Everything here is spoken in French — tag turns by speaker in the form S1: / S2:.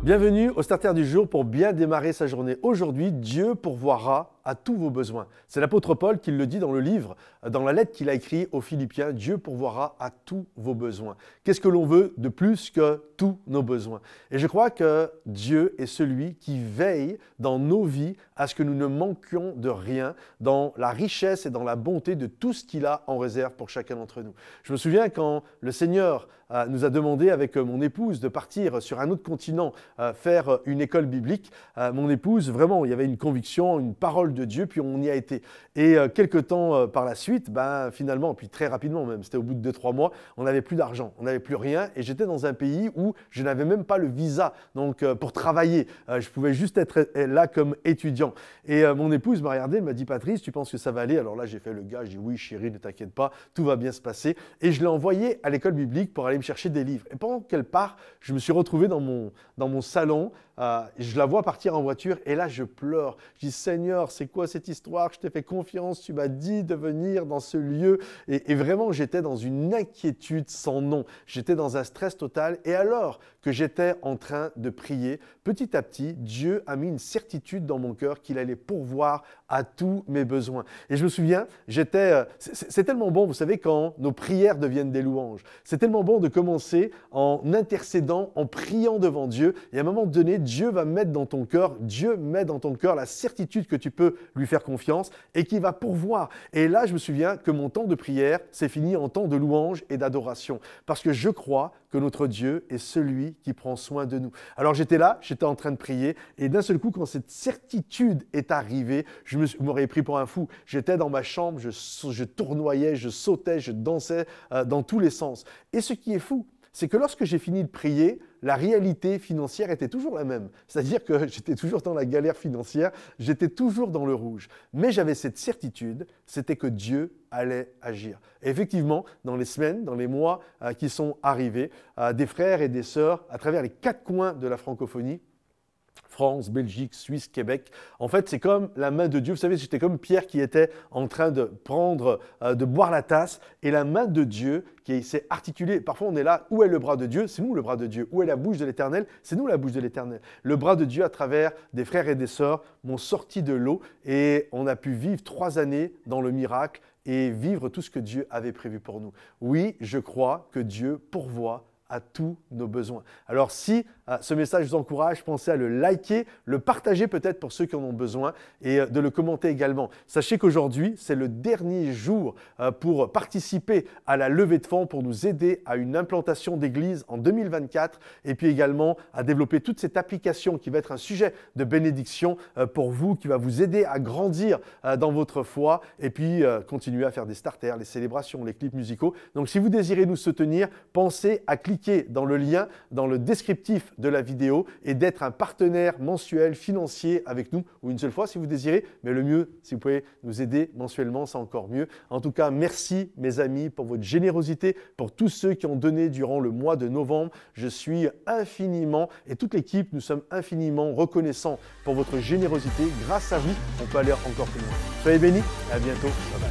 S1: Bienvenue au Starter du jour pour bien démarrer sa journée. Aujourd'hui, Dieu pourvoira à tous vos besoins. C'est l'apôtre Paul qui le dit dans le livre, dans la lettre qu'il a écrite aux Philippiens. Dieu pourvoira à tous vos besoins. Qu'est-ce que l'on veut de plus que tous nos besoins? Et je crois que Dieu est celui qui veille dans nos vies à ce que nous ne manquions de rien, dans la richesse et dans la bonté de tout ce qu'il a en réserve pour chacun d'entre nous. Je me souviens quand le Seigneur nous a demandé avec mon épouse de partir sur un autre continent, faire une école biblique. Mon épouse, vraiment, il y avait une conviction, une parole de Dieu, puis on y a été. Et quelques temps par la suite, finalement, puis très rapidement même, c'était au bout de 2-3 mois, on n'avait plus d'argent, on n'avait plus rien, et j'étais dans un pays où je n'avais même pas le visa donc pour travailler. Je pouvais juste être là comme étudiant. Et mon épouse m'a regardé, elle m'a dit « Patrice, tu penses que ça va aller ?» Alors là, j'ai fait le gars, j'ai dit « Oui, chérie, ne t'inquiète pas, tout va bien se passer. » Et je l'ai envoyée à l'école biblique pour aller me chercher des livres. Et pendant qu'elle part, je me suis retrouvé dans mon salon, je la vois partir en voiture et là je pleure. Je dis Seigneur, c'est quoi cette histoire? Je t'ai fait confiance, tu m'as dit de venir dans ce lieu et vraiment j'étais dans une inquiétude sans nom. J'étais dans un stress total et alors que j'étais en train de prier, petit à petit, Dieu a mis une certitude dans mon cœur qu'il allait pourvoir à tous mes besoins. Et je me souviens, c'est tellement bon, vous savez, quand nos prières deviennent des louanges. C'est tellement bon de commencer en intercédant, en priant devant Dieu. Et à un moment donné, Dieu va mettre dans ton cœur, Dieu met dans ton cœur la certitude que tu peux lui faire confiance et qu'il va pourvoir. Et là, je me souviens que mon temps de prière s'est fini en temps de louange et d'adoration. Parce que je crois que notre Dieu est celui qui prend soin de nous. Alors j'étais là, j'étais en train de prier et d'un seul coup, quand cette certitude est arrivée, je m'aurais pris pour un fou. J'étais dans ma chambre, je tournoyais, je sautais, je dansais dans tous les sens. Et ce qui est fou, c'est que lorsque j'ai fini de prier, la réalité financière était toujours la même. C'est-à-dire que j'étais toujours dans la galère financière, j'étais toujours dans le rouge. Mais j'avais cette certitude, c'était que Dieu allait agir. Et effectivement, dans les semaines, dans les mois qui sont arrivés, des frères et des sœurs à travers les 4 coins de la francophonie, France, Belgique, Suisse, Québec. En fait, c'est comme la main de Dieu. Vous savez, j'étais comme Pierre qui était en train de boire la tasse et la main de Dieu qui s'est articulée. Parfois, on est là, où est le bras de Dieu? C'est nous le bras de Dieu. Où est la bouche de l'Éternel? C'est nous la bouche de l'Éternel. Le bras de Dieu à travers des frères et des sœurs m'ont sorti de l'eau et on a pu vivre 3 années dans le miracle et vivre tout ce que Dieu avait prévu pour nous. Oui, je crois que Dieu pourvoit à tous nos besoins. Alors si ce message vous encourage, pensez à le liker, le partager peut-être pour ceux qui en ont besoin et de le commenter également. Sachez qu'aujourd'hui, c'est le dernier jour pour participer à la levée de fonds pour nous aider à une implantation d'église en 2024 et puis également à développer toute cette application qui va être un sujet de bénédiction pour vous, qui va vous aider à grandir dans votre foi et puis continuer à faire des starters, les célébrations, les clips musicaux. Donc si vous désirez nous soutenir, pensez à cliquer dans le lien, dans le descriptif de la vidéo et d'être un partenaire mensuel financier avec nous ou une seule fois si vous désirez. Mais le mieux, si vous pouvez nous aider mensuellement, c'est encore mieux. En tout cas, merci mes amis pour votre générosité, pour tous ceux qui ont donné durant le mois de novembre. Je suis infiniment, et toute l'équipe, nous sommes infiniment reconnaissants pour votre générosité. Grâce à vous, on peut aller encore plus loin. Soyez bénis et à bientôt. Bye bye.